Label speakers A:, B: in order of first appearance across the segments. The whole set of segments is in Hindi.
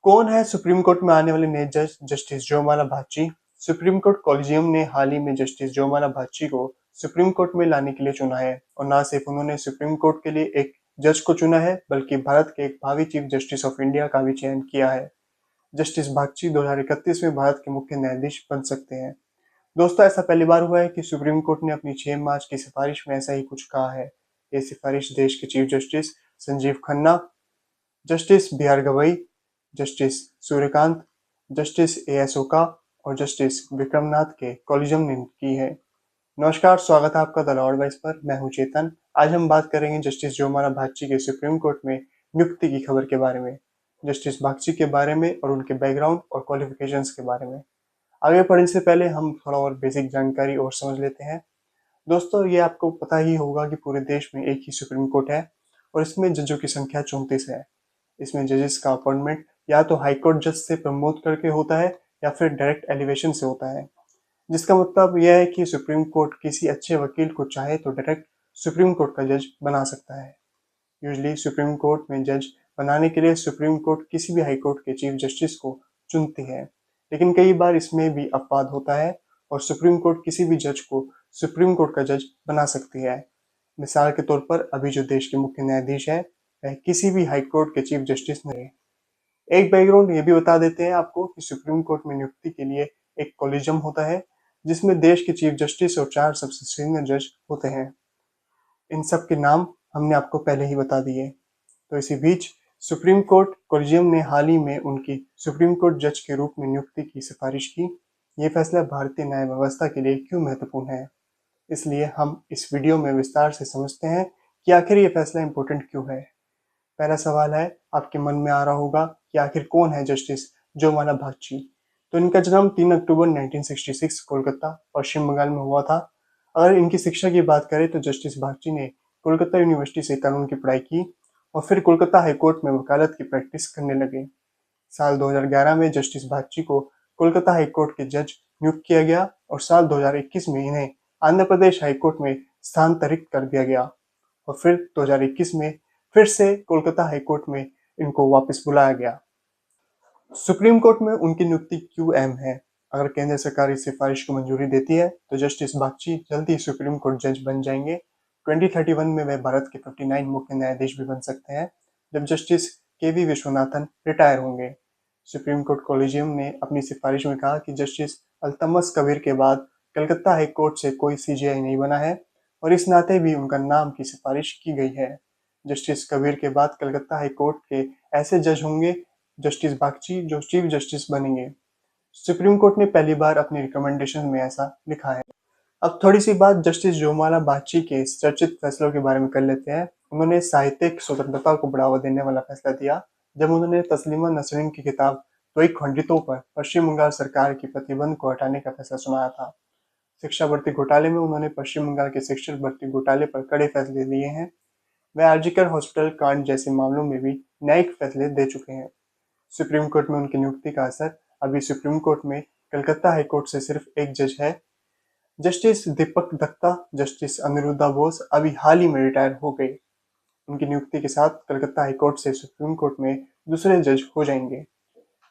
A: कौन है सुप्रीम कोर्ट में आने वाले नए जज? Justice Joymalya Bagchi. Supreme Court collegium ने हाल ही में जस्टिस जोमाला बागची को सुप्रीम कोर्ट में लाने के लिए चुना है। और न सिर्फ उन्होंने सुप्रीम कोर्ट के लिए एक जज को चुना है, बल्कि भारत के एक भावी चीफ जस्टिस ऑफ इंडिया का भी चयन किया है। जस्टिस बागची 2031 में भारत के मुख्य न्यायाधीश बन सकते हैं। दोस्तों, ऐसा पहली बार हुआ है कि सुप्रीम कोर्ट ने अपनी 6 मार्च की सिफारिश में ऐसा ही कुछ कहा है। ये सिफारिश देश के chief justice Sanjiv Khanna, justice B R Gavai, justice Suryakant, justice A S Oka और जस्टिस विक्रमनाथ के कॉलेजियम ने की है। नमस्कार, स्वागत है आपका द लॉ एडवाइस पर। मैं हूं चेतन। आज हम बात करेंगे जस्टिस जोमाला बागची के सुप्रीम कोर्ट में नियुक्ति की खबर के बारे में, जस्टिस बागची के बारे में और उनके बैकग्राउंड और क्वालिफिकेशंस के बारे में। आगे बढ़ने से पहले हम थोड़ा और बेसिक जानकारी और समझ लेते हैं। दोस्तों, ये आपको पता ही होगा कि पूरे देश में एक ही सुप्रीम कोर्ट है और इसमें जजों की संख्या 34 है। इसमें जजेस का अपॉइंटमेंट या तो हाई कोर्ट जज से प्रमोट करके होता है या फिर डायरेक्ट एलिवेशन से होता है, जिसका मतलब यह है कि सुप्रीम कोर्ट किसी अच्छे वकील को चाहे तो डायरेक्ट सुप्रीम कोर्ट का जज बना सकता है। यूजली सुप्रीम कोर्ट में जज बनाने के लिए सुप्रीम कोर्ट किसी भी हाई कोर्ट के चीफ जस्टिस को चुनती है, लेकिन कई बार इसमें भी अपवाद होता है और सुप्रीम कोर्ट किसी भी जज को सुप्रीम कोर्ट का जज बना सकती है। मिसाल के तौर पर अभी जो देश के मुख्य न्यायाधीश है वह किसी भी हाई कोर्ट के चीफ जस्टिस नहीं है। एक बैकग्राउंड ये भी बता देते हैं आपको कि सुप्रीम कोर्ट में नियुक्ति के लिए एक कॉलेजियम होता है, जिसमें देश के चीफ जस्टिस और 4 सबसे सीनियर जज होते हैं। इन सब के नाम हमने आपको पहले ही बता दिए। तो इसी बीच सुप्रीम कोर्ट कॉलेजियम ने हाल ही में उनकी सुप्रीम कोर्ट जज के रूप में नियुक्ति की सिफारिश की। ये फैसला भारतीय न्याय व्यवस्था के लिए क्यों महत्वपूर्ण है, इसलिए हम इस वीडियो में विस्तार से समझते हैं कि आखिर ये फैसला इम्पोर्टेंट क्यों है। पहला सवाल है, आपके मन में आ रहा होगा कि आखिर कौन है जस्टिस जोमाला बागची। तो इनका जन्म 3 अक्टूबर 1966 कोलकाता, पश्चिम बंगाल में हुआ था। अगर इनकी शिक्षा की बात करें तो जस्टिस बागची ने कोलकाता यूनिवर्सिटी से कानून की पढ़ाई की और फिर कोलकाता हाईकोर्ट में वकालत की प्रैक्टिस करने लगे। साल 2011 में जस्टिस बागची को कोलकाता हाईकोर्ट के जज नियुक्त किया गया और साल 2021 में इन्हें आंध्र प्रदेश हाईकोर्ट में स्थानांतरित कर दिया गया और फिर 2021 में फिर से कोलकाता हाईकोर्ट में इनको वापस बुलाया गया। सुप्रीम कोर्ट में उनकी नियुक्ति क्यों अहम है? अगर केंद्र सरकार इस सिफारिश को मंजूरी देती है तो जस्टिस बागची जल्दी सुप्रीम कोर्ट जज बन जाएंगे। 2031 में वे भारत के 59 मुख्य न्यायाधीश भी बन सकते हैं, जब जस्टिस के वी विश्वनाथन रिटायर होंगे। सुप्रीम कोर्ट कॉलेजियम ने अपनी सिफारिश में कहा कि जस्टिस अल्तमस कबीर के बाद कलकत्ता हाई कोर्ट से कोई सीजेआई नहीं बना है और इस नाते भी उनका नाम की सिफारिश की गई है। जस्टिस कबीर के बाद कलकत्ता हाई कोर्ट के ऐसे जज होंगे जस्टिस बागची जो चीफ जस्टिस बनेंगे। सुप्रीम कोर्ट ने पहली बार अपनी रिकमेंडेशन में ऐसा लिखा है। अब थोड़ी सी बात जस्टिस जोमाला बागची के चर्चित फैसलों के बारे में कर लेते हैं। उन्होंने साहित्यिक स्वतंत्रता को बढ़ावा देने वाला फैसला दिया जब उन्होंने तस्लीमा नसरीन की किताब द्वई खंडितों पर पश्चिम बंगाल सरकार की प्रतिबंध को हटाने का फैसला सुनाया था। शिक्षा भर्ती घोटाले में उन्होंने पश्चिम बंगाल के शिक्षक भर्ती घोटाले पर कड़े फैसले लिए हैं। वे आरजीकर हॉस्पिटल कांड जैसे मामलों में भी न्यायिक फैसले दे चुके हैं। सुप्रीम कोर्ट में उनकी नियुक्ति का असर, अभी सुप्रीम कोर्ट में कलकत्ता हाईकोर्ट से सिर्फ एक जज है। जस्टिस दीपक दत्ता, जस्टिस अनिरुद्धा बोस अभी हाल ही में रिटायर हो गए। उनकी नियुक्ति के साथ कलकत्ता हाईकोर्ट से सुप्रीम कोर्ट में दूसरे जज हो जाएंगे।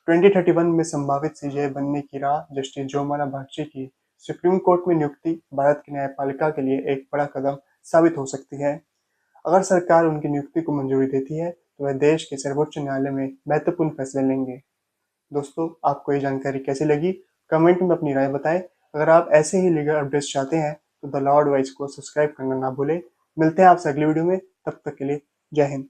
A: 2031 में संभावित सीजेआई बनने की राह जस्टिस जोमाला बागची की सुप्रीम कोर्ट में नियुक्ति भारत की न्यायपालिका के लिए एक बड़ा कदम साबित हो सकती है। अगर सरकार उनकी नियुक्ति को मंजूरी देती है तो वह देश के सर्वोच्च न्यायालय में महत्वपूर्ण फैसले लेंगे। दोस्तों, आपको ये जानकारी कैसी लगी? कमेंट में अपनी राय बताएं। अगर आप ऐसे ही लीगल अपडेट्स चाहते हैं तो द लॉ एडवाइस को सब्सक्राइब करना ना भूलें। मिलते हैं आपसे अगली वीडियो में, तब तक के लिए जय हिंद।